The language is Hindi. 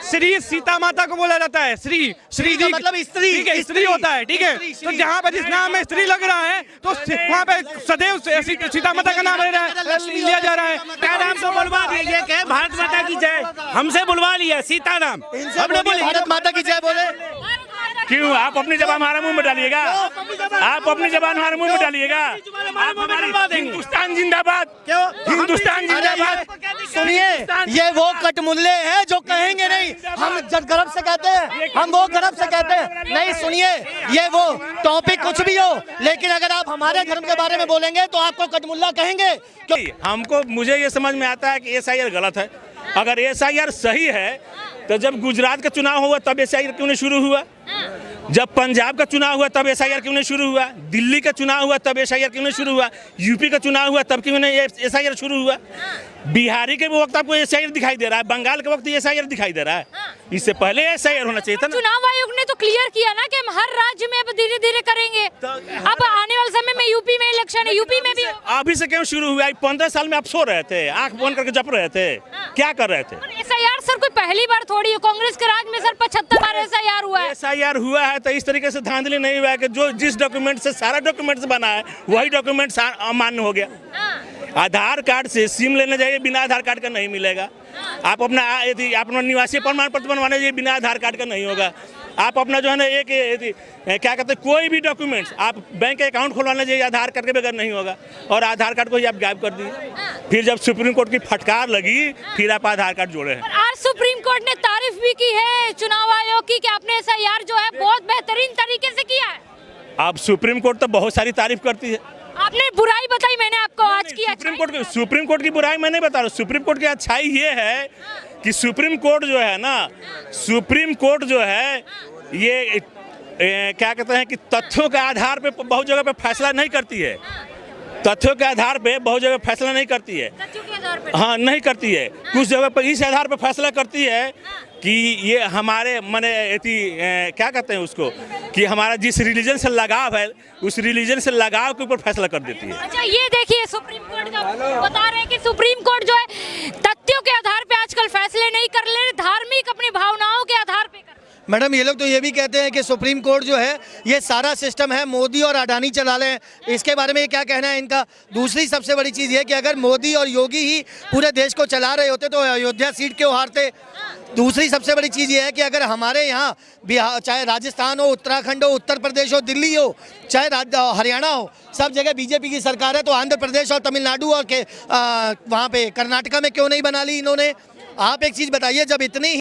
श्री सीता माता को बोला जाता है, श्री श्री जी मतलब स्त्री, ठीक है, स्त्री होता है, ठीक है। तो जहाँ पे जिस नाम में स्त्री लग रहा है तो वहाँ पे सदैव सीता माता का नाम लिया जा रहा है। क्या नाम से बुलवा दिया, कहे भारत माता की जय, हमसे बुलवा लिया सीता नाम, हमने बोले भारत माता की जय बोले। क्यों आप अपनी जबान हमारे मुंह में डालिएगा, आप अपनी जबान हमारे मुंह में डालिएगा। आप हमारी हिंदुस्तान जिंदाबाद, हिंदुस्तान जिंदाबाद। सुनिए, ये वो कटमुल्ले हैं जो कहेंगे नहीं, हम गर्व से कहते हैं, हम वो गर्व से कहते हैं। नहीं सुनिए, ये वो टॉपिक कुछ भी हो, लेकिन अगर आप हमारे धर्म के बारे में बोलेंगे तो आपको कटमुल्ला कहेंगे। हमको मुझे ये समझ में आता है कि SIR गलत है। अगर SIR सही है तो जब गुजरात का चुनाव हुआ तब SIR क्यों नहीं शुरू हुआ? जब पंजाब का चुनाव हुआ तब SIR क्यों नहीं शुरू हुआ? दिल्ली का चुनाव हुआ तब SIR क्यों नहीं शुरू हुआ? यूपी का चुनाव हुआ तब क्यों नहीं SIR शुरू हुआ? बिहारी के वक्त आपको SIR दिखाई दे रहा है, बंगाल के वक्त SIR दिखाई दे रहा है। इससे पहले SIR होना चाहिए था ना। चुनाव आयोग ने तो क्लियर किया ना कि हम हर राज्य में अब धीरे धीरे करेंगे। अब आने वाले समय में यूपी में इलेक्शन है, यूपी में भी अभी से क्यों शुरू हुआ? 15 साल में आप सो रहे थे, आंख बंद करके जप रहे थे, क्या कर रहे थे? SIR सर कोई पहली बार थोड़ी है, कांग्रेस के राज में सर 75 बार SIR हुआ है। SIR हुआ है तो इस तरीके से धांधली नहीं हुआ है कि जो जिस डॉक्यूमेंट से सारा डॉक्यूमेंट बना है वही डॉक्यूमेंट अमान्य हो गया। आधार कार्ड से सिम लेने जाइए, बिना आधार कार्ड का नहीं मिलेगा। आप अपना निवासी प्रमाण पत्र बनवाने जाइए, बिना आधार कार्ड का नहीं होगा। आप अपना जो है ना क्या कहते हैं कोई भी डॉक्यूमेंट्स, आप बैंक अकाउंट खुलवाने जाइए, आधार कार्ड के बगैर नहीं होगा। और आधार कार्ड को ही आप गायब कर दिए। फिर जब सुप्रीम कोर्ट की फटकार लगी फिर आप आधार कार्ड जोड़े हैं। आज सुप्रीम कोर्ट ने तारीफ भी की है चुनाव आयोग की कि आपने SIR जो है बहुत बेहतरीन तरीके से किया है। अब सुप्रीम कोर्ट तो बहुत सारी तारीफ करती है। आपने बुराई बताई, मैंने आपको आज की सुप्रीम कोर्ट की बुराई मैं नहीं बता रहा। सुप्रीम कोर्ट की अच्छाई ये है कि सुप्रीम कोर्ट जो है ना, सुप्रीम कोर्ट जो है ये क्या कहते हैं कि तथ्यों के आधार पे बहुत जगह पे फैसला नहीं करती है। तथ्यों के आधार पे बहुत जगह फैसला नहीं करती है। हाँ, नहीं करती है। कुछ जगह पर इस आधार पे फैसला करती है कि ये हमारे क्या कहते हैं उसको, कि हमारा जिस रिलीजन से लगाव है उस रिलीजन से लगाव के ऊपर फैसला कर देती है। अच्छा, ये देखिए सुप्रीम कोर्ट का बता रहे हैं कि सुप्रीम कोर्ट जो है तथ्यों के आधार पे आजकल फैसले नहीं कर ले, धार्मिक अपनी भावनाओं के आधार पे कर। मैडम, ये लोग तो ये भी कहते हैं कि सुप्रीम कोर्ट जो है ये सारा सिस्टम है मोदी और अडानी चला रहे हैं। इसके बारे में क्या कहना है इनका? दूसरी सबसे बड़ी चीज़ ये कि अगर मोदी और योगी ही पूरे देश को चला रहे होते तो अयोध्या सीट क्यों हारते? दूसरी सबसे बड़ी चीज़ ये है कि अगर हमारे यहाँ बिहार, चाहे राजस्थान हो, उत्तराखंड हो, उत्तर प्रदेश हो, दिल्ली हो, चाहे हरियाणा हो, सब जगह बीजेपी की सरकार है, तो आंध्र प्रदेश और तमिलनाडु और वहाँ पे कर्नाटका में क्यों नहीं बना ली इन्होंने? आप एक चीज़ बताइए, जब इतनी